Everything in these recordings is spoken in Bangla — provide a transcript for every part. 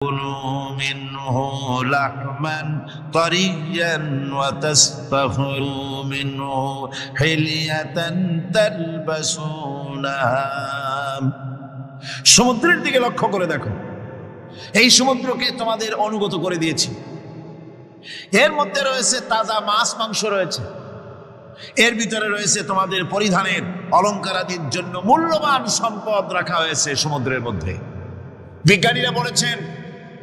كلوا منه لحما طريا وتستخرجوا منه حلية تلبسونها। সমুদ্রের দিকে লক্ষ্য করে দেখো, এই সমুদ্রকে তোমাদের অনুগত করে দিয়েছি। এর মধ্যে রয়েছে তাজা মাছ মাংস রয়েছে, এর ভিতরে রয়েছে তোমাদের পরিধানের অলংকারাদির জন্য মূল্যবান সম্পদ রাখা হয়েছে সমুদ্রের মধ্যে। বিজ্ঞানীরা বলেছেন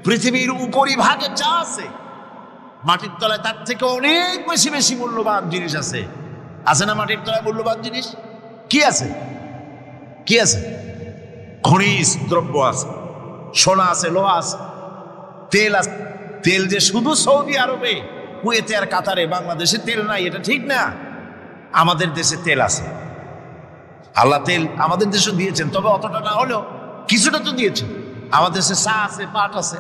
পৃথিবীর উপরিভাগে যা আছে মাটির তলায় তার থেকে অনেক বেশি বেশি মূল্যবান জিনিস আছে। আছে না মাটির তলায় মূল্যবান জিনিস? কি আছে? কি আছে? খনিজ দ্রব্য আছে, সোনা আছে, লোহা আছে, তেল আছে। তেল যে শুধু সৌদি আরবে, কুয়েতে আর কাতারে, বাংলাদেশে তেল নাই এটা ঠিক না। আমাদের দেশে তেল আছে, আল্লাহ তেল আমাদের দেশে দিয়েছেন, তবে অতটা না হলেও কিছুটা তো দিয়েছেন। আমাদের দেশে চা আছে, পাট আছে,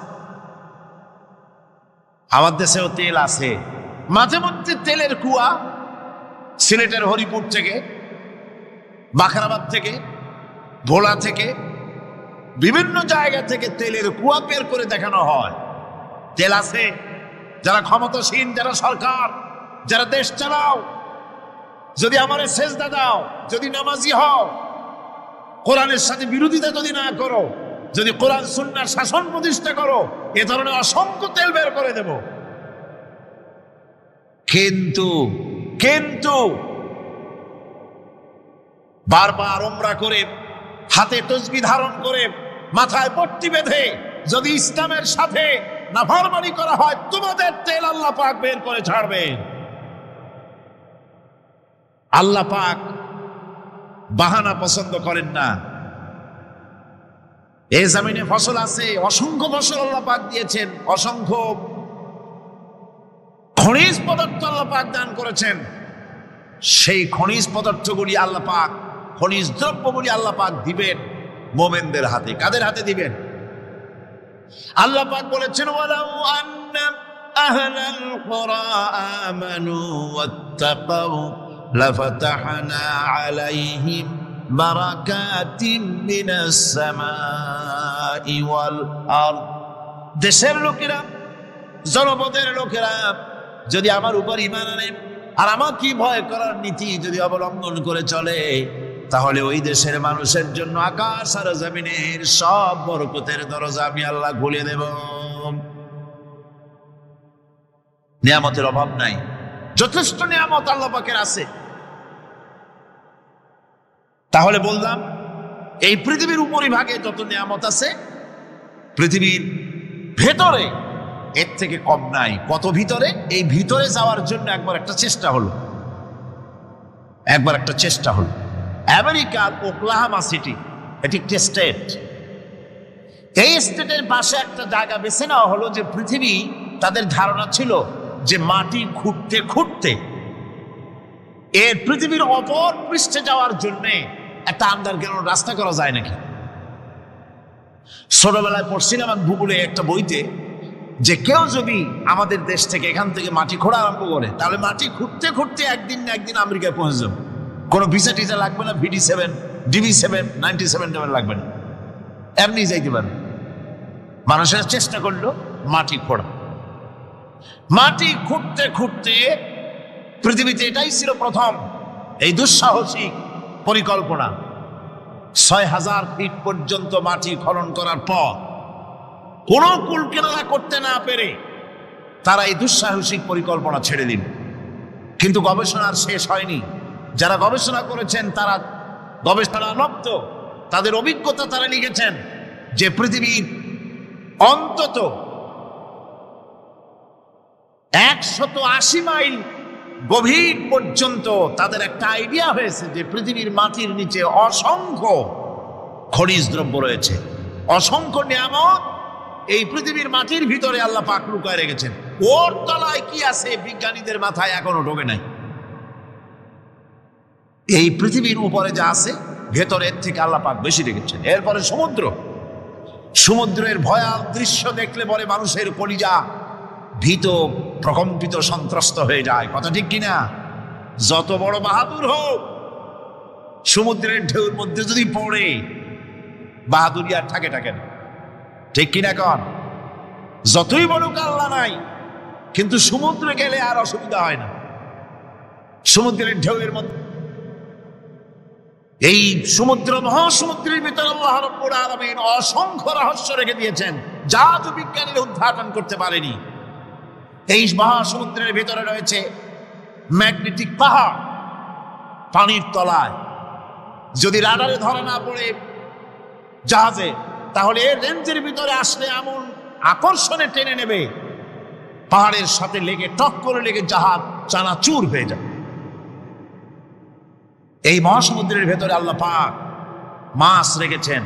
আমার দেশেও তেল আছে। মাঝে মধ্যে তেলের কুয়া সিলেটের হরিপুর থেকে, বাখরাবাদ থেকে, ভোলা থেকে, বিভিন্ন জায়গা থেকে তেলের কুয়া বের করে দেখানো হয়। তেল আছে। যারা ক্ষমতাসীন, যারা সরকার, যারা দেশ চালাও, যদি আমার সেজদা দাও, যদি নামাজি হও, কোরআনের সাথে বিরোধিতা যদি না করো, যদি কোরআন সুন্নাহর শাসন প্রতিষ্ঠা করো, এ ধরনের অসংখ্য তেল বের করে দেব। কিন্তু বারবার উমরা করে, হাতে তসবিহ ধারণ করে, মাথায় পট্টি বেঁধে যদি ইসলামের সাথে নাফরমানি করা হয়, তোমাদের তেল আল্লাহ পাক বের করে ছাড়বেন। আল্লাহ পাক বাহানা পছন্দ করেন না। এই জমিনে ফসল আছে, অসংখ্য ফসল আল্লাহ পাক দিয়েছেন, অসংখ্য খনিজ পদার্থ আল্লাহ পাক দান করেছেন। সেই খনিজ পদার্থগুলি আল্লাহ পাক, খনিজ দ্রব্যগুলি আল্লাহ পাক দিবেন মোমেনদের হাতে। কাদের হাতে দিবেন? আল্লাহ পাক বলেছেন, ওয়ালাউ আন্না আহলাল কুরা আমানু ওয়াত্তাকাউ লাফাতাহনা আলাইহিম বারাকাতিম মিনাস সামাই ওয়াল আরদ। দেশের লোকেরা, জনপদের লোকেরা যদি আমার উপর ঈমান আনে আর আমাকে ভয় করার নীতি যদি অবলম্বন করে চলে, তাহলে ওই দেশের মানুষের জন্য আকাশ আর জমিনের সব বরকতের দরজা আমি আল্লাহ খুলে দেব। নিয়ামতের অভাব নাই, যথেষ্ট নিয়ামত আল্লাহ পাকের আছে। তাহলে বললাম, এই পৃথিবীর উপরিভাগে যত নিয়ামত আছে, পৃথিবীর ভেতরে এর থেকে কম নাই। কত ভিতরে? এই ভিতরে যাওয়ার জন্য একবার একটা চেষ্টা হলো। আমেরিকার ওকলাহামা সিটি, এটি একটি স্টেট। এই স্টেটের পাশে একটা জায়গা বেছে নেওয়া হলো, যে পৃথিবী, তাদের ধারণা ছিল যে মাটি খুঁড়তে খুঁড়তে এর পৃথিবীর অপর পৃষ্ঠে যাওয়ার জন্য একটা আন্ডারগ্রাউন্ড রাস্তা করা যায় নাকি। ছোটবেলায় পড়ছিলাম ভূগোলে একটা বইতে, যে কেউ যদি আমাদের দেশ থেকে, এখান থেকে মাটি খোঁড়া আরম্ভ করে, তাহলে মাটি খুঁড়তে খুঁড়তে একদিন না একদিন আমেরিকায় পৌঁছে যাবে। কোনো ভিসা টিসা লাগবে না, VD7, DB7, 97 লাগবে না, এমনি যাইতে পারবে। মানুষেরা চেষ্টা করলো মাটি খোঁড়া। মাটি খুঁড়তে খুঁড়তে পৃথিবীতে এটাই ছিল প্রথম এই দুঃসাহসিক পরিকল্পনা। 6000 ফিট পর্যন্ত মাটি খনন করার পর কোনো কুল কিনারা করতে না পেরে তারা এই দুঃসাহসিক পরিকল্পনা ছেড়ে দিল। কিন্তু গবেষণার শেষ হয়নি। যারা গবেষণা করেছেন তারা গবেষণানব্ধ, তাদের অভিজ্ঞতা তারা লিখেছেন যে পৃথিবীর অন্তত 180 মাইল গভীর পর্যন্ত তাদের একটা আইডিয়া হয়েছে যে পৃথিবীর মাটির নিচে অসংখ্য খনিজ দ্রব্য রয়েছে, অসংখ্য নিয়ামত এই পৃথিবীর মাটির ভিতরে আল্লাহ পাক লুকায় রেখেছেন। ওর তলায় কি আছে বিজ্ঞানীদের মাথায় এখনো ঢোকে নাই। এই পৃথিবীর উপরে যা আছে ভেতরের থেকে আল্লাহ পাক বেশি রেখেছেন। এরপরে সমুদ্রের ভয়াল দৃশ্য দেখলে পরে মানুষের কলিজা ভীত, প্রকম্পিত, সন্ত্রস্ত হয়ে যায়। কথা ঠিক কিনা? যত বড় বাহাদুর হোক, সমুদ্রের ঢেউর মধ্যে যদি পড়ে, বাহাদুরি আর থাকে না। ঠিক কিনা কন? যতই বড়ুক আল্লাহ নাই, কিন্তু সমুদ্রে গেলে আর অসুবিধা হয় না। সমুদ্রের ঢেউয়ের মধ্যে, এই সমুদ্র মহাসমুদ্রের ভিতরে আল্লাহ রাব্বুল আলামিন অসংখ্য রহস্য রেখে দিয়েছেন, যা তো বিজ্ঞানীরা উদ্ঘাটন করতে পারেনি। এই মহাসমুদ্রের ভিতরে রয়েছে ম্যাগনেটিক পাহাড় পানির তলায়। যদি রাডারে ধরা না পড়ে জাহাজে, তাহলে এর রেঞ্জের ভিতরে আসলে এমন আকর্ষণে টেনে নেবে, পাহাড়ের সাথে লেগে টক করে লেগে জাহাজ চানাচুর হয়ে যাবে। এই মহাসমুদ্রের ভেতরে আল্লাহ পাক মাছ রেখেছেন,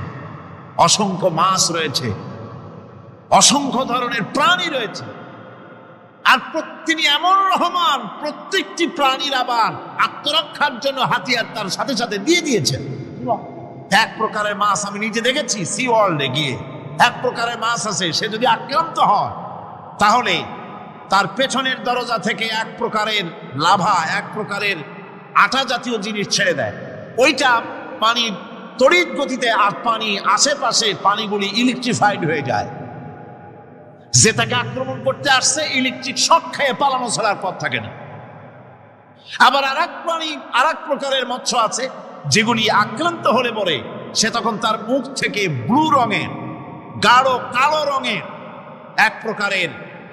অসংখ্য মাছ রয়েছে, অসংখ্য ধরনের প্রাণী রয়েছে। আর তিনি এমন রহমান, প্রত্যেকটি প্রাণীর আবার আত্মরক্ষার জন্য হাতিয়ার তার সাথে সাথে দিয়ে দিয়েছেন। এক প্রকারের মাছ আমি নিজে দেখেছি সি ওয়ার্ল্ডে গিয়ে, এক প্রকারের মাছ আছে, সে যদি আক্রান্ত হয় তাহলে তার পেছনের দরজা থেকে এক প্রকারের লাভা, এক প্রকারের আটা জাতীয় জিনিস ছেড়ে দেয়। ওইটা পানি তড়িৎ গতিতে, আর পানি আশেপাশে পানিগুলি ইলেকট্রিফাইড হয়ে যায়। যে তাকে আক্রমণ করতে আসছে ইলেকট্রিক শক খেয়ে পালানো ছাড়ার পথ থাকে না। আবার আর এক প্রাণী, আর এক প্রকারের মৎস্য আছে যেগুলি আক্রান্ত হলে পরে সে তখন তার মুখ থেকে ব্লু রঙের, গাঢ় কালো রঙের এক প্রকারের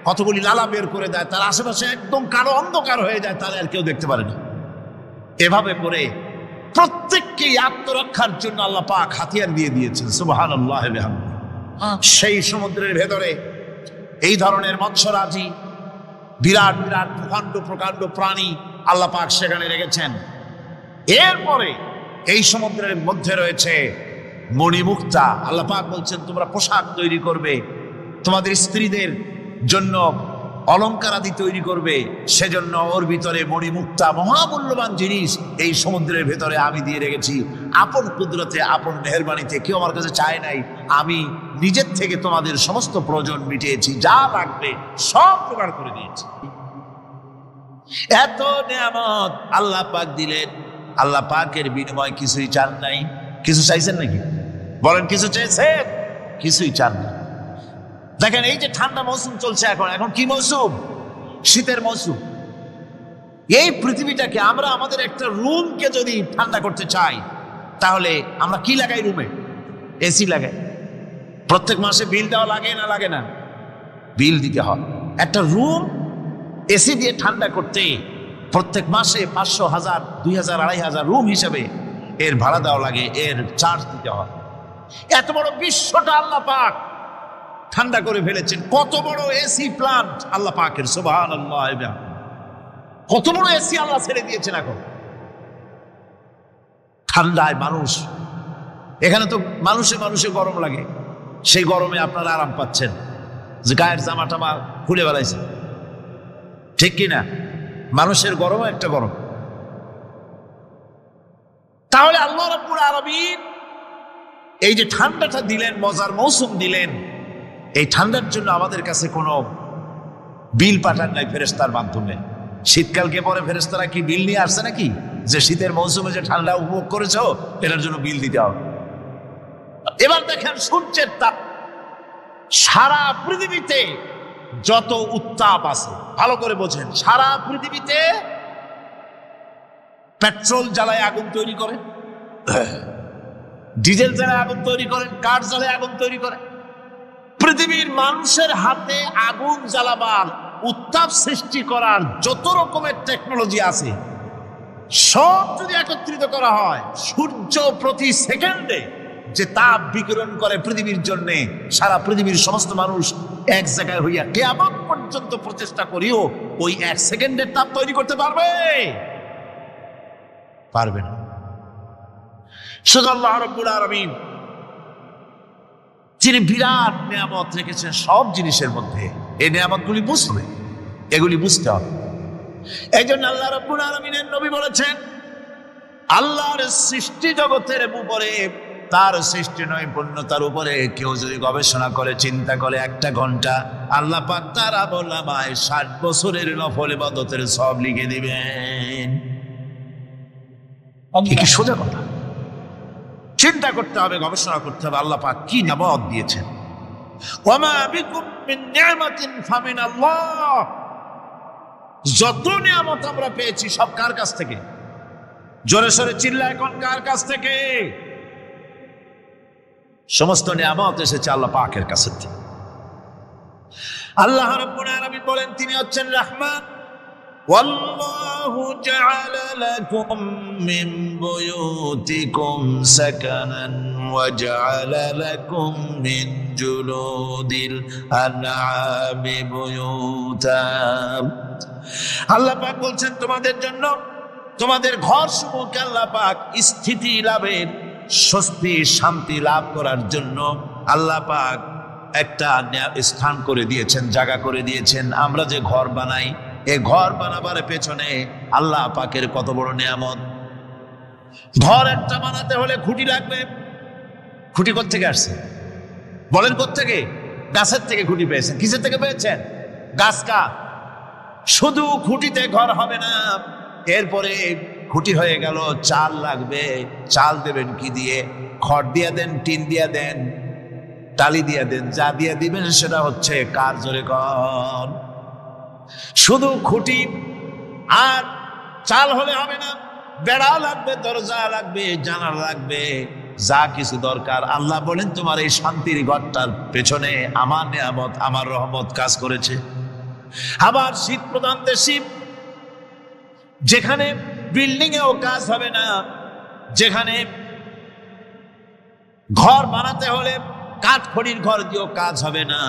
কতগুলি লালা বের করে দেয়, তার আশেপাশে একদম কালো অন্ধকার হয়ে যায়, তারা আর কেউ দেখতে পারে না। এভাবে করে প্রত্যেককেই আত্মরক্ষার জন্য আল্লাহ পাক হাতিয়ার দিয়ে দিয়েছেন। সুবহানাল্লাহ। সেই সমুদ্রের ভেতরে এই ধরনের মৎস্যরাজি, বিরাট বিরাট প্রকাণ্ড প্রকাণ্ড প্রাণী আল্লাহ পাক সেখানে রেখেছেন। এরপরে এই সমুদ্রের মধ্যে রয়েছে মণিমুক্তা। আল্লাহ পাক বলছেন তোমরা পোশাক তৈরি করবে, তোমাদের স্ত্রীদের জন্য অলংকার আদি তৈরি করবে, সেজন্য ওর ভিতরে মণিমুক্তা মহামূল্যবান জিনিস এই সমুদ্রের ভেতরে আমি দিয়ে রেখেছি। আপন কুদরতে, আপন মেহেরবানিতে, কেউ আমার কাছে চায় নাই, আমি নিজের থেকে তোমাদের সমস্ত প্রয়োজন মিটিয়েছি, যা লাগবে সব প্রকার করে দিয়েছি। এত নিয়ামত আল্লাহ পাক দিলেন, আল্লাহ পাকের বিনিময় কিছুই চান নাই। কিছু চাইছেন নাকি? বলেন কিছু চেয়েছেন? কিছুই চান না। দেখেন এই যে ঠান্ডা মৌসুম চলছে, এখন কি মৌসুম? শীতের মৌসুম। এই পৃথিবীটাকে আমরা, আমাদের একটা রুমকে যদি ঠান্ডা করতে চাই, তাহলে আমরা কি লাগাই? রুমে এসি লাগাই। প্রত্যেক মাসে বিল দেওয়া লাগে না? লাগে না? বিল দিতে হয়। একটা রুম এসি দিয়ে ঠান্ডা করতে প্রত্যেক মাসে 500, 1000, 2000, 2500 রুম হিসাবে এর ভাড়া দেওয়া লাগে, এর চার্জ দিতে হয়। এত বড় বিশ্বটা আল্লাহ পাক ঠান্ডা করে ফেলেছেন। কত বড় এসি প্লান্ট আল্লাহ পাকের, সুবহানাল্লাহ। কত বড় এসি আল্লাহ ছেড়ে দিয়েছেন। এখন ঠান্ডায় মানুষ, এখানে তো মানুষে গরম লাগে, সেই গরমে আপনারা আরাম পাচ্ছেন, যে গায়ের জামা টামা খুলে বেড়াইছে, ঠিক কিনা? মানুষের গরম একটা গরম। তাহলে আল্লাহ রাব্বুল আলামিন এই যে ঠান্ডাটা দিলেন, মজার মৌসুম দিলেন, এই ঠান্ডার জন্য আমাদের কাছে কোনো বিল পাঠান নাই ফেরেশতার মাধ্যমে। শীতকালকে পরে ফেরেশতারা কি বিল নিয়ে আসছে নাকি, যে শীতের মৌসুমে যে ঠান্ডা উপভোগ করেছো এটার জন্য বিল দিতে হবে? এবার দেখেন সূর্যের তাপ, সারা পৃথিবীতে যত উত্তাপ আছে, ভালো করে বোঝেন, সারা পৃথিবীতে পেট্রোল জ্বালায় আগুন তৈরি করে, ডিজেল জ্বালায় আগুন তৈরি করেন, কাঠ জ্বালায় আগুন তৈরি করে। পৃথিবীর মানুষের হাতে আগুন জ্বালাবার, উত্তাপ সৃষ্টি করার যত রকমের টেকনোলজি আছে, সব যদি একত্রিত করা হয়, সূর্য প্রতি সেকেন্ডে যে তাপ বিকিরণ করে পৃথিবীর জন্য, সারা পৃথিবীর সমস্ত মানুষ এক জায়গায় হইয়া কিয়ামত পর্যন্ত প্রচেষ্টা করিও ওই 1 সেকেন্ডের তাপ তৈরি করতে পারবে? পারবে না। শুধু আল্লাহ রাব্বুল আলামিন যিনি বিরাট নিয়ামত রেখেছেন সব জিনিসের মধ্যে, এই নিয়ামতগুলি বুঝবে, এগুলি বুঝতে হবে। এই জন্য আল্লাহ রাব্বুল আলামিনের নবী বলেছেন, আল্লাহর সৃষ্টি জগতের উপরে, তার সৃষ্টি নৈপুণ্যতার উপরে কেউ যদি গবেষণা করে, চিন্তা করে 1 ঘন্টা, আল্লাহ পাক তার আমলনামায় 60 বছরের নফল ইবাদতের সব লিখে দিবেন। কি সোজা কথা। চিন্তা করতে হবে, গবেষণা করতে হবে, আল্লাহ পাক কি নিয়ামত দিয়েছেন। ওয়ামা বিকুম মিন নি'মাতিন ফামিনাল্লাহ। যত নিয়ামত আমরা পেয়েছি সব কার কাছ থেকে? জোরে সোরে চিল্লা এখন, কার কাছ থেকে? সমস্ত নিয়ামত এসেছে আল্লাহ পাকের কাছ থেকে। আল্লাহ রাব্বুল আলামিন বলেন তিনি হচ্ছেন রহমান। ওয়াল্লাহু জাআলা লাকুম মিন বুয়ুতিকুম সাকানান ওয়া জাআলা লাকুম মিন জুলুদিল আনআমি বুয়ুতা। আল্লাহ পাক বলছেন তোমাদের জন্য তোমাদের ঘর সমূহকে আল্লাহ পাক স্থিতি লাভের, স্বস্তি শান্তি লাভ করার জন্য আল্লাহ পাক একটা স্থান করে দিয়েছেন, জায়গা করে দিয়েছেন। আমরা যে ঘর বানাই, এই ঘর বানাবার পেছনে আল্লাহ পাকের কত বড় নিয়ামত। ঘর একটা বানাতে হলে খুঁটি লাগবে। খুঁটি কোত্থেকে আসছে বলেন? কোত্থেকে? গাছের থেকে খুঁটি পেয়েছেন। কিসের থেকে পেয়েছেন? গাছ কা। শুধু খুঁটিতে ঘর হবে না, এরপরে খুঁটি হয়ে গেল, চাল লাগবে। চাল দেবেন কি দিয়ে? খড় দিয়ে দেন, টিন দিয়ে দেন, টালি দিয়ে দেন, যা দিয়ে দিবেন সেটা হচ্ছে কার? জোরে কর। শুধু খুঁটি আর চাল হলে হবে না, বেড়া লাগবে, দরজা লাগবে, জানালা লাগবে, যা কিছু দরকার। আল্লাহ বলেন তোমার এই শান্তির ঘরটার পেছনে আমার নিয়ামত, আমার রহমত কাজ করেছে। আবার শীত প্রধান দেশে যেখানে বিল্ডিং এও কাজ হবে না, যেখানে ঘর বানাতে হলে কাঠ খড়ির ঘর দিয়েও কাজ হবে না,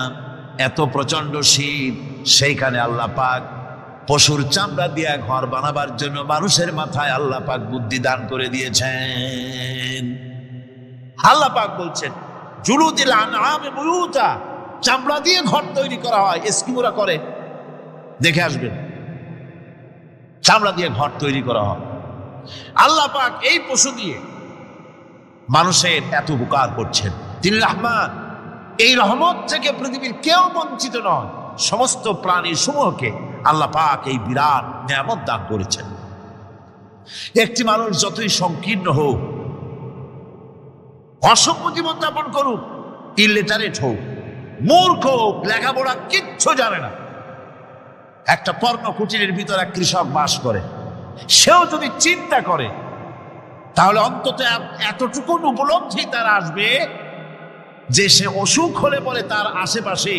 এত প্রচন্ড শীত, সেইখানে আল্লাহ পাক পশুর চামড়া দিয়ে ঘর বানাবার জন্য মানুষের মাথায় আল্লাহ পাক বুদ্ধি দান করে দিয়েছেন। আল্লাহ পাক বলছেন জুলুদিল আনআমি বুয়ুতা, চামড়া দিয়ে ঘর তৈরি করা হয়। এস্কিমোরা করে, দেখে আসবেন, চামড়া দিয়ে ঘর তৈরি করা হয়। আল্লাহ পাক এই পশু দিয়ে মানুষের এত উপকার করছেন। তিনি রহমান। এই রহমত থেকে পৃথিবীর কেউ বঞ্চিত নয়। সমস্ত প্রাণী সমূহকে আল্লাহ পাক এই বিরাট নিয়ামত দান করেছেন। একটি মানুষ যতই সংকীর্ণ হোক, অসভ্য জীবন যাপন করুক, ইলিটারেট হোক, মূর্খ হোক, লেখাপড়া কিচ্ছু জানে না, একটা পর্ণ কুটিরের ভিতরে এক কৃষক বাস করে, সেও যদি চিন্তা করে তাহলে অন্তত এতটুকু উপলব্ধি তার আসবে যে সে অসুখ হলে পরে তার আশেপাশে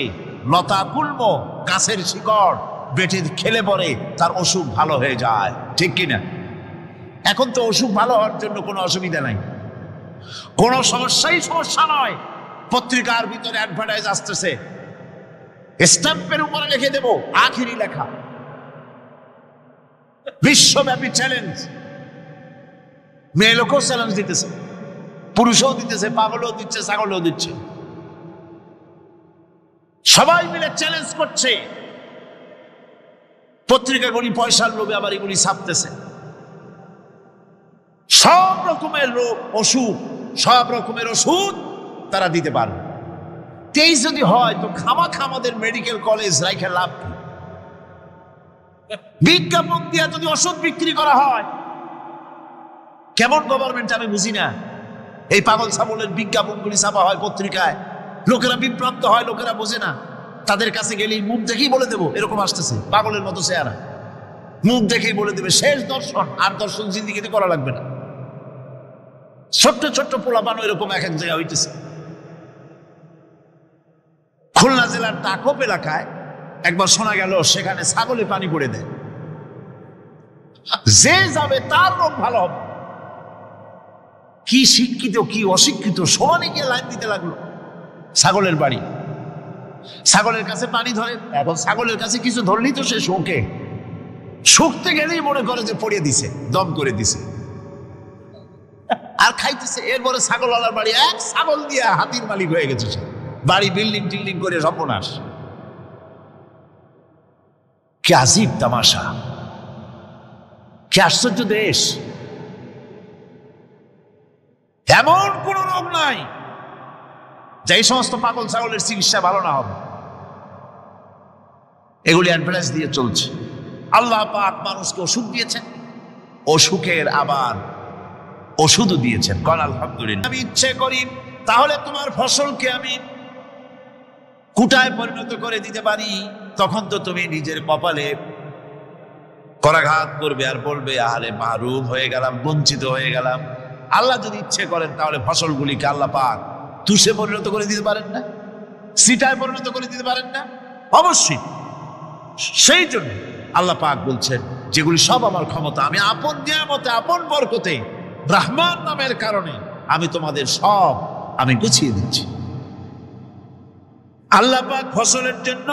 লতা গুল্ম, গাছের শিকড় বেটে খেলে পরে তার অসুখ ভালো হয়ে যায়। ঠিক কিনা? এখন তো অসুখ ভালো হওয়ার জন্য কোনো অসুবিধা নাই, কোনো সমস্যা নয়। পত্রিকার ভিতরে অ্যাডভার্টাইজ আসতেছে, স্ট্যাম্পের উপরে লিখে দেব আখিরি লেখা, বিশ্বব্যাপী চ্যালেঞ্জ। মেয়ে লোকও চ্যালেঞ্জ দিতেছে, পুরুষও দিতেছে, পাগলও দিচ্ছে, ছাগলও দিচ্ছে, সবাই মিলে চ্যালেঞ্জ করছে। পত্রিকাগুলি পয়সার লোভে আবার এগুলি ছাপতেছে। সব রকমের রোগ, অসুখ, সব রকমের ওষুধ তারা দিতে পারবে। তেই যদি হয় তো খামাখা আমাদের মেডিকেল কলেজ রাইখে লাভ কি? বিজ্ঞাপন দিয়ে যদি ওষুধ বিক্রি করা হয়, কেমন গভর্নমেন্ট আমি বুঝি না। এই পাগল ছাগলের বিজ্ঞাপনগুলি ছাপা হয় পত্রিকায়, লোকেরা বিভ্রান্ত হয়, লোকেরা বোঝে না। তাদের কাছে গেলেই মুখ দেখেই বলে দেবো এরকম আসতেছে, পাগলের মতো চেহারা, মুখ দেখেই বলে দেবে শেষ দর্শন। আর দর্শন জিন্দিগিতে করা লাগবে না। ছোট্ট ছোট্ট পোলাপানো এরকম এক এক জায়গায় হইতেছে। খুলনা জেলার টাকপ এলাকায় একবার শোনা গেল সেখানে ছাগলে পানি পড়ে দেয়, যে যাবে তার রোগ ভালো হবে। কি শিক্ষিত কি অশিক্ষিত সমানে গিয়ে লাইন দিতে লাগলো। ছাগলের বাড়ি, ছাগলের কাছে পানি ধরে। এখন ছাগলের কাছে কিছু ধরলেই তো সে শোকে, শুকতে গেলেই মনে করে যে পড়িয়ে দিছে, দম করে দিছে, আর খাইতেছে। এরপরে ছাগলওয়ালার বাড়ি এক ছাগল দিয়া হাতির মালিক হয়ে গেছে সে, বাড়ি বিল্ডিং টিল্ডিং করে সর্বনাশ। কি আজীব তামাশা, কি আশ্চর্য দেশ। এমন কোন রোগ নাই যে এই সমস্ত পাগল ছাগলের চিকিৎসা ভালো না হবে। এগুলি অ্যাডভার্টাইজ দিয়ে চলছে। আল্লাহ পাক মানুষকে ওষুধ দিয়েছেন, অসুখের আবার ওষুধও দিয়েছেন। কল আলহামদুলিল্লাহ। আমি ইচ্ছে করি তাহলে তোমার ফসলকে আমি কুটায় পরিণত করে দিতে পারি, তখন তো তুমি নিজের কপালে করাঘাত করবে আর বলবে আহারে মাহরুম হয়ে গেলাম, বঞ্চিত হয়ে গেলাম। আল্লাহ যদি ইচ্ছে করেন তাহলে ফসলগুলিকে আল্লাহ পাক তুষে পরিণত করে দিতে পারেন না, সিটায় পরিণত করে দিতে পারেন না? অবশ্যই। সেই জন্য আল্লাহ পাক বলছেন যেগুলি সব আমার ক্ষমতা, আমি আপন নিয়ামতে আপন বরকতে রহমান নামের কারণে আমি তোমাদের সব আমি গুছিয়ে দিচ্ছি। আল্লাহ পাক ফসলের জন্য,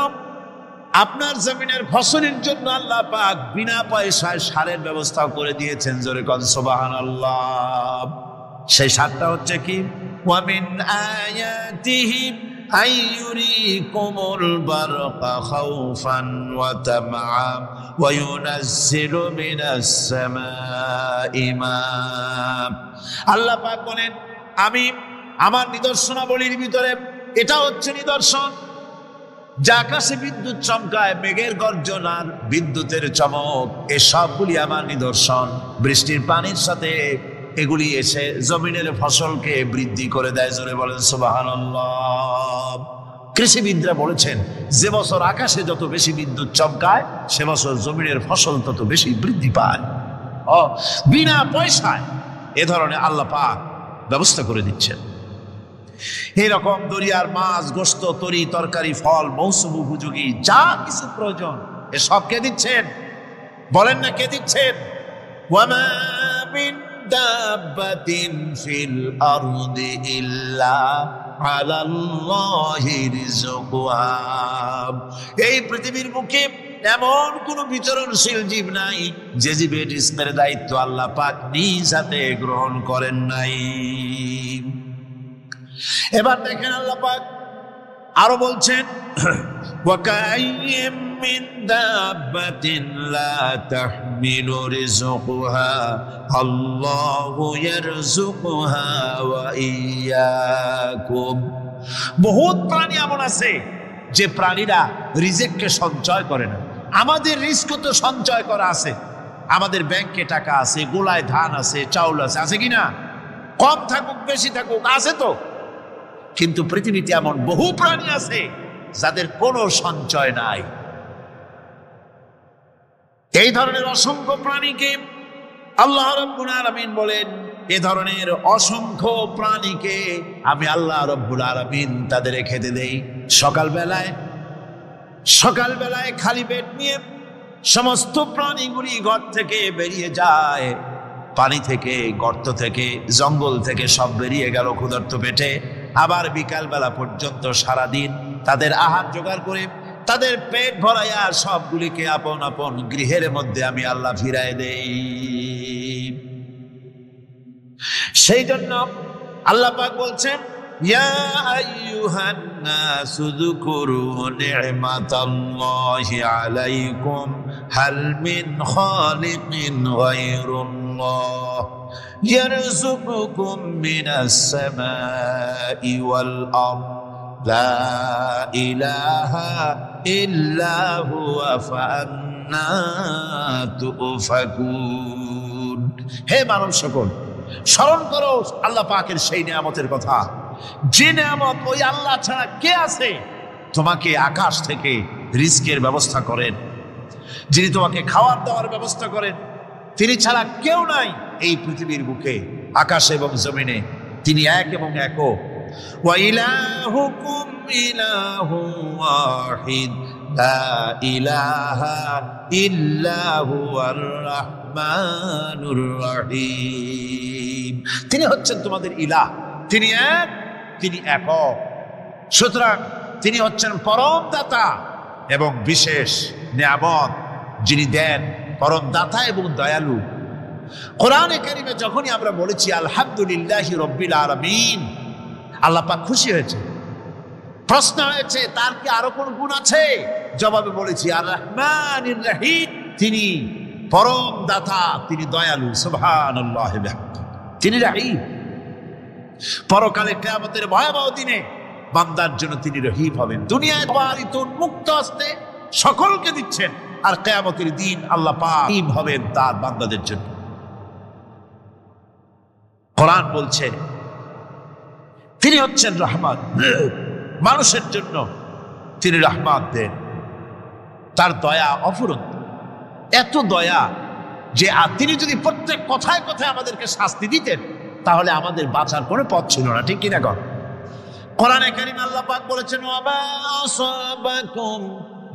আপনার জমিনের ফসলের জন্য আল্লাহ পাক বিনা পয়সায় সারের ব্যবস্থা করে দিয়েছেন। জোরে কোন সুবহানাল্লাহ। সেই সারটা হচ্ছে কি? ওয়া মিন আয়াতিহি আইয়ুরিকুমুল বারকা খাউফান ওয়া তামআ ওয়া ইউনাজ্জিলু মিনাস সামাই মা। আল্লাহ পাক বলেন আমি আমার নিদর্শনাবলীর ভিতরে এটা হচ্ছে নিদর্শন, যে আকাশে বিদ্যুৎ চমকায়, মেঘের গর্জন আর বিদ্যুতের চমক, এ সবগুলি আমার নিদর্শন। বৃষ্টির পানির সাথে এগুলি এসে জমিনের ফসলকে বৃদ্ধি করে দেয়। জোরে বলেন সুবহানাল্লাহ। কৃষিবিদরা বলেছেন যে বছর আকাশে যত বেশি বিদ্যুৎ চমকায় সে বছর জমিনের ফসল তত বেশি বৃদ্ধি পায়। বিনা পয়সায় এ ধরনের আল্লাহ পাক ব্যবস্থা করে দিচ্ছেন। এইরকম দরিয়ার মাছ, গোশত, তরি তরকারি, ফল, মৌসুম উপযোগী যা কিছু প্রয়োজন এসব কে দিচ্ছেন? বলেন না কে দিচ্ছেন? ওয়ামা মিন দাব্বাতিন ফিল আরদি ইল্লা আলাল্লাহি রিজকুহা। এই পৃথিবীর মুখে এমন কোন বিচরণশীল জীব নাই যে জীবের রিজকের দায়িত্ব আল্লাহ পাক নিজ হাতে গ্রহণ করেন নাই। এবার দেখেন আল্লাহ পাক আরো বলছেন ওয়াকাইয়িম মিন দাব্বাতিন লা তাহমিলু রিজকুহা আল্লাহু ইয়ারযুকুহা ওয়া ইয়্যাকুম। বহুত প্রাণী এমন আছে যে প্রাণীরা রিজেককে সঞ্চয় করে না। আমাদের রিস্ক তো সঞ্চয় করা আছে, আমাদের ব্যাংকে টাকা আছে, গোলায় ধান আছে, চাউল আছে, আছে কিনা? কম থাকুক বেশি থাকুক আছে তো। কিন্তু পৃথিবীতে এমন বহু প্রাণী আছে যাদের কোনো সঞ্চয় নাই। এই ধরনের অসংখ্য প্রাণীকে আল্লাহ রাব্বুল আলামিন বলেন, এ ধরনের অসংখ্য প্রাণীকে আমি আল্লাহ রাব্বুল আলামিন তাদের খেতে দেই। সকালবেলায় খালি পেট নিয়ে সমস্ত প্রাণীগুলি ঘর থেকে বেরিয়ে যায়, পানি থেকে, গর্ত থেকে, জঙ্গল থেকে সব বেরিয়ে গেল ক্ষুধার্ত পেটে। আবার বিকালবেলা পর্যন্ত সারাদিন তাদের আহার জোগাড় করে তাদের পেট ভরাইয়া সবগুলিকে আপন আপন গৃহের মধ্যে আমি আল্লাহ ফিরায় দেই। সেই জন্য আল্লাহ পাক বলছেন ইয়া আইয়ুহান নাসু যকুরু নি'মাতাল্লাহি আলাইকুম হাল মিন খালিকিন গায়রুল্লাহ ইয়ারযুকুকুম মিনাস সামাই ওয়াল আরদ লা ইলাহা ইল্লা হুয়া ফাআন্না তুফাকুন। হে মানব সকল, স্মরণ করো আল্লাহ পাকের সেই নিয়ামতের কথা, যে নিয়ামত ওই আল্লাহ ছাড়া কে আছে? তোমাকে আকাশ থেকে রিজকের ব্যবস্থা করেন, যিনি তোমাকে খাওয়ার দাওয়ার ব্যবস্থা করেন, তিনি ছাড়া কেউ নাই এই পৃথিবীর বুকে, আকাশ এবং জমিনে। তিনি এক এবং একক। ওয়া ইলাহুকুম ইলাহুন ওয়াহিদ লা ইলাহা ইল্লা হুয়ার রাহমানুর রহিম। তিনি হচ্ছেন তোমাদের ইলাহ, তিনি এক, তিনি একক। সুতরাং তিনি হচ্ছেন পরম দাতা এবং বিশেষ নিয়ামত যিনি দেন, পরম দাতা এবং দয়ালু। কোরআনে কারিমে যখনই আমরা বলেছি আলহামদুলিল্লাহি রাব্বিল আলামিন, আল্লাহ পাক খুশি হয়েছে। প্রশ্ন হয়েছে তার কি আরো কোন গুণ আছে? জবাবে বলেছি আর রহমানির রহিম, তিনি পরম দাতা, তিনি দয়ালু। সুবহানাল্লাহ, তিনি রহিম। পরকালে কিয়ামতের ভয়াবহ দিনে বান্দার জন্য তিনি রহিম হবেন। দুনিয়ায় বারিত মুক্ত হস্তে সকলকে দিচ্ছেন, আর কিয়ামতের দিন আল্লাহ পাক রহিম হবেন তার বান্দাদের জন্য। কোরআন বলছে তিনি হচ্ছেন রহমান, মানুষের জন্য তিনি রহমত দেন, তার দয়া অফুরন্ত, এত দয়া যে তিনি যদি প্রত্যেক কথায় কথায় আমাদেরকে শাস্তি দিতেন তাহলে আমাদের বাঁচার কোনো পথ ছিল না, ঠিক কিনা কর? কোরআনে কারীমে আল্লাহ পাক বলেছেন, ওয়ামা আসাবাকুম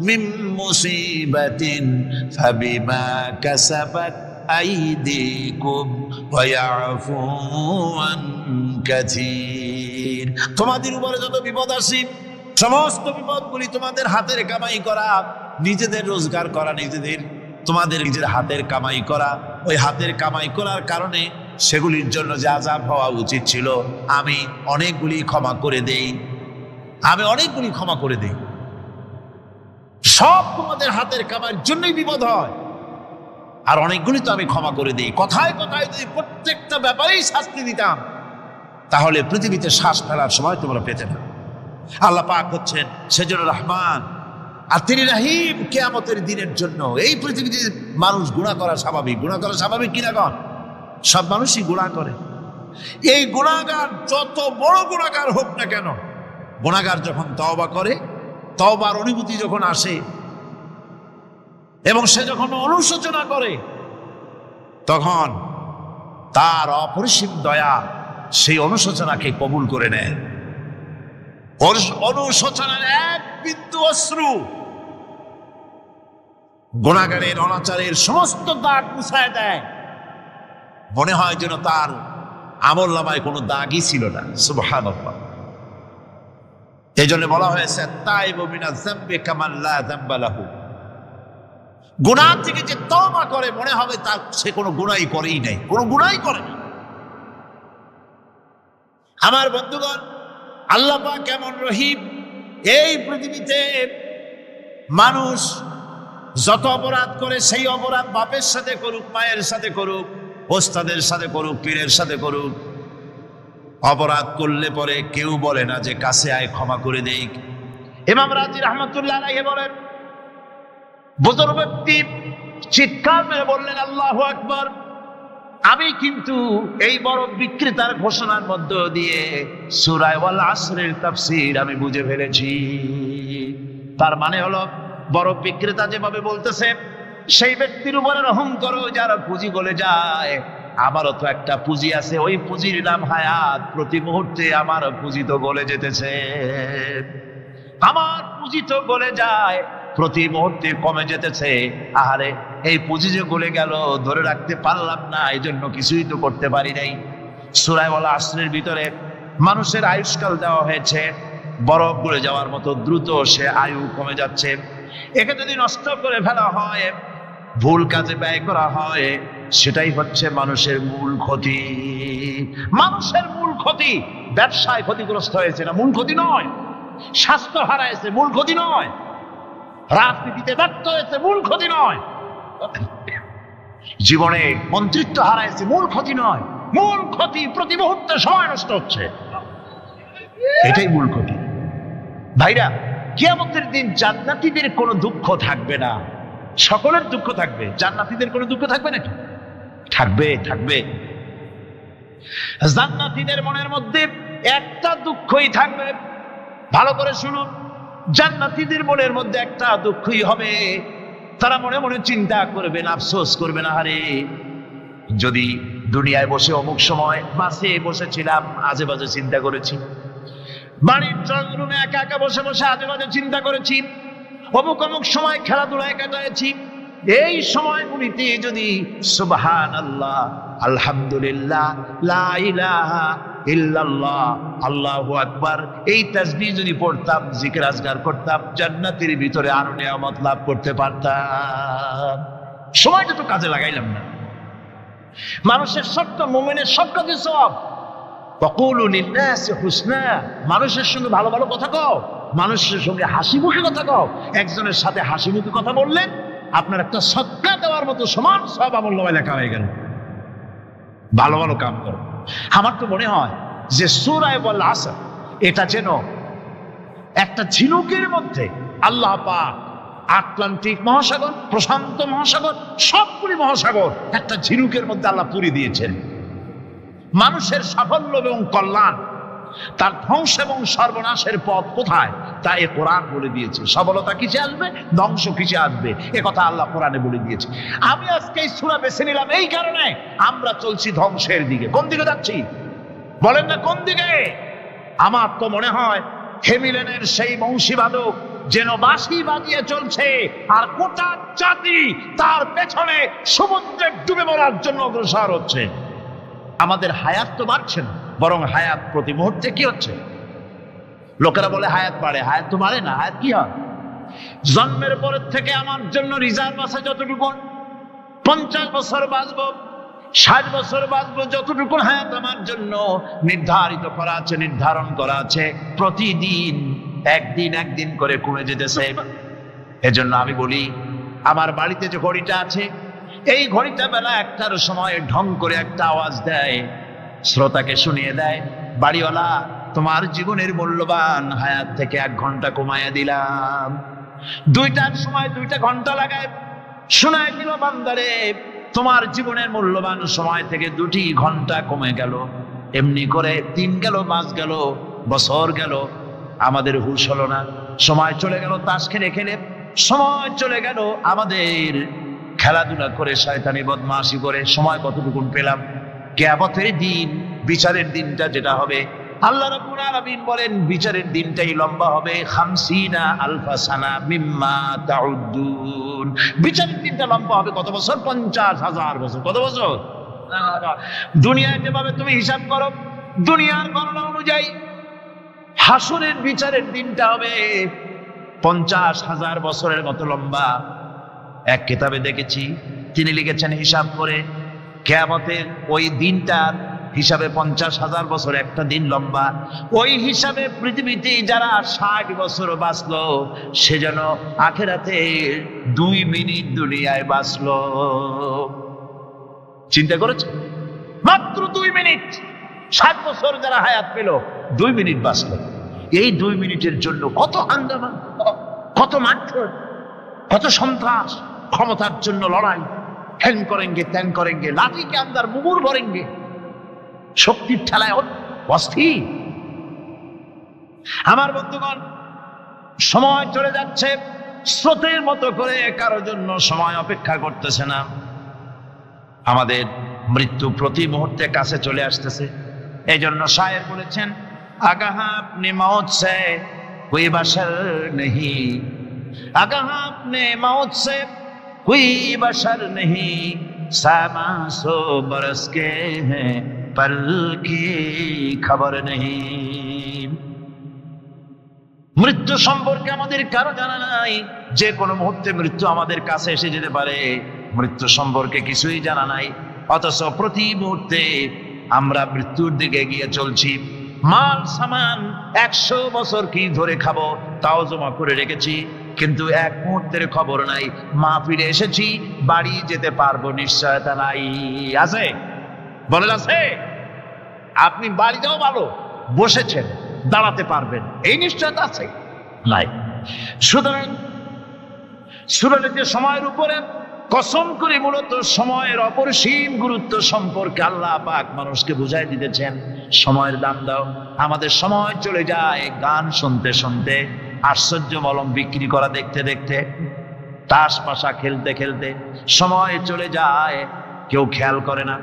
মিন মুসিবাতিন ফাবিমা কাসাবাত আইদিকুম ওয়া ইয়াফু আন কাসীর। তোমাদের উপরে যত বিপদ আসে সমস্ত বিপদগুলি তোমাদের হাতের কামাই করা, নিজেদের রোজগার করা, তোমাদের নিজের হাতের কামাই করা। ওই হাতের কামাই করার কারণে সেগুলির জন্য যে আযাব হওয়া উচিত ছিল আমি অনেকগুলি ক্ষমা করে দেই, সব তোমাদের হাতের কামাইয়ের জন্যই বিপদ হয়, আর অনেকগুলি তো আমি ক্ষমা করে দিই। কথায় কথায় যদি প্রত্যেকটা ব্যাপারেই শাস্তি দিতাম তাহলে পৃথিবীতে শ্বাস ফেলার সময় তোমরা পেতে না। আল্লাহ পাক হচ্ছেন সেজন্য রহমান, আর তিনি রহিম। কিয়ামতের দিনের জন্য এই পৃথিবীতে মানুষ গুনাহ করা স্বাভাবিক কিনা কন? সব মানুষই গুনাহ করে। এই গুনাহগার যত বড় গুনাহগার হোক না কেন, গুনাহগার যখন তওবা করে, তওবার অনুভূতি যখন আসে এবং সে যখন অনুশোচনা করে, তখন তার অপরিসীম দয়া সেই অনুশোচনাকে কবুল করে নেয়। অনুশোচনার এক বিন্দু অশ্রু গুনাহগারের অনাচারের সমস্ত দাগ মুছায় দেয়, মনে হয় যেন তার আমলনামায় কোনো দাগই ছিল না। সুবহানাল্লাহ। এই জন্য বলা হয়েছে, তাইবু মিনাজ যামবি কামান লা যামবা লাহু। গুনাহ থেকে যে তওবা করে মনে হবে তার সে কোনো গুনাহই করেই নাই, কোনো গুনাহই করে না। আমার বন্ধুগণ, আল্লাহ পাক কেমন রহিম! এই পৃথিবীতে মানুষ যত অপরাধ করে সেই অপরাধ বাপের সাথে করুক, মায়ের সাথে করুক, ওস্তাদের সাথে করুক, পীরের সাথে করুক, অপরাধ করলে পরে কেউ বলে না যে কাছে আয় ক্ষমা করে দেই। ইমাম রাজি রাহমাতুল্লাহ আলাইহি বলেন, বুজুর্গ ব্যক্তি চিৎকার মেরে বললেন, আল্লাহু আকবার, আমি কিন্তু এই বড় বিক্রেতার ঘোষণার মধ্য দিয়ে সূরা ওয়াল আসরের তাফসীর আমি বুঝে ফেলেছি। তার মানে হলো, বড় বিক্রেতা যেভাবে বলতেছে সেই ব্যক্তির উপরে রহম করো যারা পুঁজি গলে যায়। আমারও তো একটা পুঁজি আছে, ওই পুঁজির নাম হায়াত। প্রতি মুহূর্তে আমার পুঁজি তো গলে যেতেছে, আমার পুঁজি তো গলে যায়, প্রতি মুহূর্তে কমে যেতেছে। আহারে, এই পুঁজি যে গলে গেল, ধরে রাখতে পারলাম না, এই জন্য কিছুই তো করতে পারি নাই। সূরা ওয়াল আসরের ভিতরে মানুষের আয়ুষ্কাল দেওয়া হয়েছে, বরফ গলে যাওয়ার মতো দ্রুত সে আয়ু কমে যাচ্ছে। একে যদি নষ্ট করে ফেলা হয়, ভুল কাজে ব্যয় করা হয়, সেটাই হচ্ছে মানুষের মূল ক্ষতি। মানুষের মূল ক্ষতি ব্যবসায় ক্ষতিগ্রস্ত হয়েছে না, মূল ক্ষতি নয়। স্বাস্থ্য হারাইছে, মূল ক্ষতি নয়। রাজনীতিতে ব্যর্থ হয়েছে, মূল ক্ষতি নয়। জীবনে মন্ত্রিত্ব হারাইছে, মূল ক্ষতি নয়। মূল ক্ষতি প্রতি মুহূর্তে সময় নষ্ট হচ্ছে, এটাই মূল ক্ষতি। ভাইরা, কিয়ামতের দিন জান্নাতীদের কোনো দুঃখ থাকবে না, সকলের দুঃখ থাকবে। জান্নাতীদের কোনো দুঃখ থাকবে নাকি? থাকবে, থাকবে। জান্নাতীদের মনের মধ্যে একটা দুঃখই থাকবে। ভালো করে শুনুন, জান্নাতীদের মনের মধ্যে একটা দুঃখই হবে। তারা মনে মনে চিন্তা করবেন, আফসোস করবেন, আরে যদি দুনিয়ায় বসে অমুক সময় বাসে বসেছিলাম, আজে বাজে চিন্তা করেছি, বাড়ির ড্রয়িং রুমে একা একা বসে বসে আজে বাজে চিন্তা করেছি, অমুক অমুক সময় খেলাধুলায় কাটাইছি। এই সময়গুলিতে যদি সুবহানাল্লাহ, আলহামদুলিল্লাহ, লা ইলাহা ইল্লাল্লাহ, আল্লাহু আকবার, এই তাসবিহ যদি পড়তাম, জিকির আজকার করতাম, জান্নাতের ভিতরে আরো নিয়ামত লাভ করতে পারতাম। সময়টা তো কাজে লাগাইলাম না। মানুষের সত্য, মুমিনের সব কাজে সব। ওয়াকুলু লিন-নাসি হুসনা, মানুষের সঙ্গে ভালো ভালো কথা কও, মানুষের সঙ্গে হাসি মুখে কথা কও। একজনের সাথে হাসি মুখে কথা বললেন, আপনার একটা সদকা দেওয়ার মতো সমান সব আমলনামায় লেখা হয়ে গেল। ভালো ভালো কাম করো। আমার তো মনে হয় যে সূরা ওয়াল আসর এটা যেন একটা ঝিনুকের মধ্যে আল্লাহ পাক আটলান্টিক মহাসাগর, প্রশান্ত মহাসাগর, সবগুলি মহাসাগর একটা ঝিনুকের মধ্যে আল্লাহ পুরি দিয়েছেন। মানুষের সাফল্য এবং কল্যাণ তার ধ্বংস এবং সর্বনাশের পথ কোথায় তা এ কোরআন বলে দিয়েছে। সফলতা কিসে আসবে, ধ্বংস কিসে আসবে, এ কথা আল্লাহ কোরআনে বলে দিয়েছে। আমি আজকে এই সূরা বেছে নিলাম এই কারণে, আমরা চলছি ধ্বংসের দিকে। কোন দিকে যাচ্ছি বলেন না, কোন দিকে? আমার তো মনে হয় হেমিলেনের সেই বংশীবাদক যেন বাঁশি বাজিয়ে চলছে, আর গোটা জাতি তার পেছনে সমুদ্রে ডুবে মরার জন্য অগ্রসর হচ্ছে। আমাদের হায়াত তো বাড়ছে না, বরং হায়াত প্রতি মুহূর্তে কি হচ্ছে? লোকেরা বলে হায়াত বাড়ে, হায়াত তো বাড়ে না। হায়াত কি হয়? জন্মের পরের থেকে আমার জন্য রিজার্ভ আছে যতটুকু, 50 বছর বাঁচবো, 60 বছর বাঁচবো, যতটুকু হায়াত আমার জন্য নির্ধারিত করা আছে, নির্ধারণ করা আছে, প্রতিদিন একদিন একদিন করে কমে যেতেছে। এজন্য আমি বলি, আমার বাড়িতে যে ঘড়িটা আছে, এই ঘড়িটা বেলা 1টার সময় ঢং করে একটা আওয়াজ দেয়, শ্রোতাকে শুনিয়ে দেয়, বাড়িওয়ালা তোমার জীবনের মূল্যবান হায়াত থেকে 1 ঘন্টা কমাইয়া দিলাম। 2টার সময় 2টা ঘন্টা লাগায় শোনায় দিল, বান্দারে তোমার জীবনের মূল্যবান সময় থেকে 2টি ঘন্টা কমে গেল। এমনি করে 3 গেল, 5 গেল, বছর গেল, আমাদের হুঁশ হলো না। সময় চলে গেল তাস খেলে খেলে, সময় চলে গেল আমাদের খেলাধুলা করে, শয়তানি বদমাশি করে। সময় কতটুকু পেলাম? কিয়ামতের দিন, বিচারের দিনটা যেটা হবে, আল্লাহ রাব্বুল আলামিন বলেন বিচারের দিনটাই লম্বা হবে 50 আলফা সানা মিম্মা তাউদ্দুন। বিচারের দিনটা লম্বা হবে কত বছর? 50,000 বছর। কত বছর? দুনিয়ায় যেভাবে তুমি হিসাব করো, দুনিয়ার গণনা অনুযায়ী হাসরের বিচারের দিনটা হবে 50,000 বছরের মতো লম্বা। এক কিতাবে দেখেছি, তিনি লিখেছেন হিসাব করে, কিয়ামতের ওই দিনটার হিসাবে 50,000 বছর একটা দিন লম্বা। ওই হিসাবে পৃথিবীতে যারা 60 বছর বাঁচলো, সে যেন আখিরাতে 2 মিনিট দুনিয়ায় বাঁচলো। চিন্তা করেছে? মাত্র 2 মিনিট। 60 বছর যারা হায়াত পেল, 2 মিনিট বাঁচলো। এই 2 মিনিটের জন্য কত হাঙ্গামা, কত মারধর, কত সন্ত্রাস, ক্ষমতার জন্য লড়াই, হ্যাং করেঙ্গে ত্যাং করেঙ্গে, লাঠি কে আন্দার মুগুর ভরেঙ্গে, শক্তির ঠেলায় অস্থির। আমার বন্ধুগণ, সময় চলে যাচ্ছে স্রোতের মতো করে, কারো জন্য সময় অপেক্ষা করতেছে না। আমাদের মৃত্যু প্রতি মুহূর্তে কাছে চলে আসতেছে। এই জন্য শায়ের বলেছেন, আগাহ আপনি মৌত সে কোই বশর নেহি, আগাহ আপনি মৌত সে কোই বশর নেহি, সামা সো বরস কে হ্যাঁ পল কি খবর নেহি। মৃত্যু সম্পর্কে আমাদের কারো জানা নাই, যে কোনো মুহূর্তে মৃত্যু আমাদের কাছে এসে যেতে পারে। মৃত্যু সম্পর্কে কিছুই জানা নাই, অথচ প্রতি মুহূর্তে আমরা মৃত্যুর দিকে এগিয়ে চলছি। মাল সামান 100 বছর কি ধরে খাবো তাও জমা করে রেখেছি, কিন্তু 1 মুহূর্তের খবর নাই। মা ফিরে এসেছি, বাড়ি যেতে পারবো নিশ্চয়তা নাই। আছে? বলেন আছে? আপনি বাড়িটাও ভালো, বসেছেন, দাঁড়াতে পারবেন, এই নিশ্চয়তা আছে? নাই। সুতরাং সুরাতে সময়ের উপরে কসম করে মূলত সময়ের অপরিসীম গুরুত্ব সম্পর্কে আল্লাহ পাক মানুষকে বুঝাই দিতেছেন। সময়ের দাম দাও। আমাদের সময় চলে যায় গান শুনতে শুনতে, আশ্চর্য মলম বিক্রি করা দেখতে দেখতে, তাস পাশা খেলতে খেলতে সময় চলে যায়, কেউ খেয়াল করে না।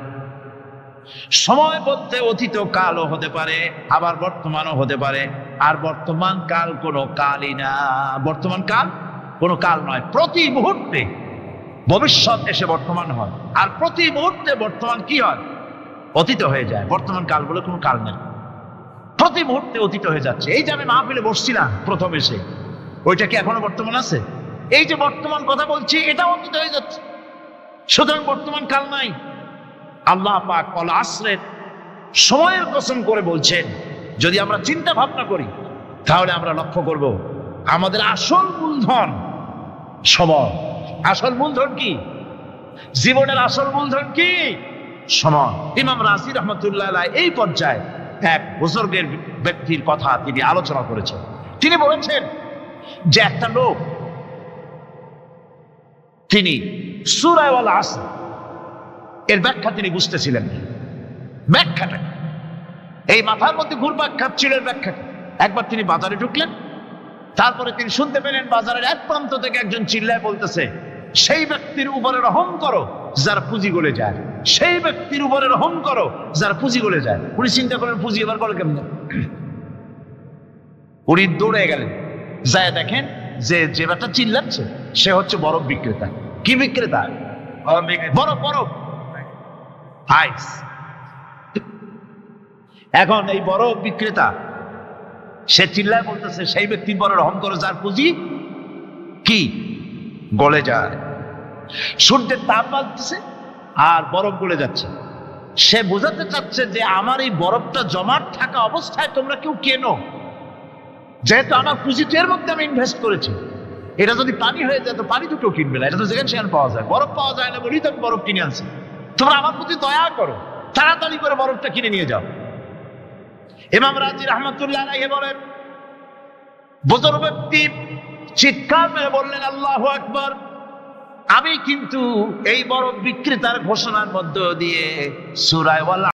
সময় বলতে অতীত কালও হতে পারে, আবার বর্তমানও হতে পারে। আর বর্তমান কাল কোনো কালই না। বর্তমান কাল কোনো কাল নয়। প্রতি মুহূর্তে ভবিষ্যৎ এসে বর্তমান হয়, আর প্রতি মুহূর্তে বর্তমান কি হয়? অতীত হয়ে যায়। বর্তমান কাল বলে কোনো কাল নেই, প্রতি মুহূর্তে অতীত হয়ে যাচ্ছে। এই যে আমি মাহফিলে বসছিলাম প্রথম এসে, ওইটা কি এখনো বর্তমান আছে? এই যে বর্তমান কথা বলছি, এটা অতীত হয়ে যাচ্ছে। সুতরাং বর্তমান কাল নাই। আল্লাহ পাক অল আসরের সময়ের কসম করে বলছেন। যদি আমরা চিন্তা ভাবনা করি, তাহলে আমরা লক্ষ্য করব আমাদের আসল মূলধন সময়। আসল মূলধন কি? জীবনের আসল মূলধন কি? সময়। ইমাম রাজি রহমতুল্লাহ আলাইহি এই পর্যায়ে এক বুজুর্গের ব্যক্তির কথা তিনি আলোচনা করেছেন। তিনি বলেছেন যে একটা লোক, তিনি সূরা আল আসর এর ব্যাখ্যা তিনি বুঝতেছিলেন না। ব্যাখ্যাটা এই মাথার মধ্যে ঘুরপাক খাচ্ছিল এর ব্যাখ্যা কি? একবার তিনি বাজারে ঢুকলেন, তারপরে তিনি শুনতে পেলেন বাজারের এক প্রান্ত থেকে একজন চিল্লায় বলতেছে, সেই ব্যক্তির উপরে রহম করো যার পুঁজি গলে যায়, সেই ব্যক্তির উপরে রহম করো যার পুঁজি গলে যায়। উনি চিন্তা করেন পুঁজি এবার গলে কেমনে? উনি দৌড়ে গেলেন, যায় দেখেন যে যে ব্যাটা চিল্লাচ্ছে সে হচ্ছে বরফ বিক্রেতা। কি বিক্রেতা? বরফ, বরফ, আইস। এখন এই বরফ বিক্রেতা সে চিল্লায় বলতেছে, সেই ব্যক্তির পরে রহম করো যার পুঁজি কি গলে যায়। সূর্যের তাপ বাড়তেছে আর বরফ গলে যাচ্ছে। সে বোঝাতে চাচ্ছে যে আমার এই বরফটা জমাট থাকা অবস্থায় তোমরা কেউ কেনো, যেহেতু আমার পুঁজিটা এর মধ্যে আমি ইনভেস্ট করেছি। এটা যদি পানি হয়ে যায় তো পানি তো কেউ কিনবে না, এটা তো যেখানে সেখানে পাওয়া যায়। বরফ পাওয়া যায় না বলেই তো আমি বরফ কিনে আনছি। তোমরা আমার প্রতি দয়া করো, তাড়াতাড়ি করে বরফটা কিনে নিয়ে যাও। ইমাম রাজি রহমতুল্লাহ আলাইহি বলেন, বুজুর্গ ব্যক্তি চিৎকার মেরে বললেন, আল্লাহু আকবার, আমি কিন্তু এই বরফ বিক্রেতার ঘোষণার মধ্য দিয়ে সূরা ওয়াল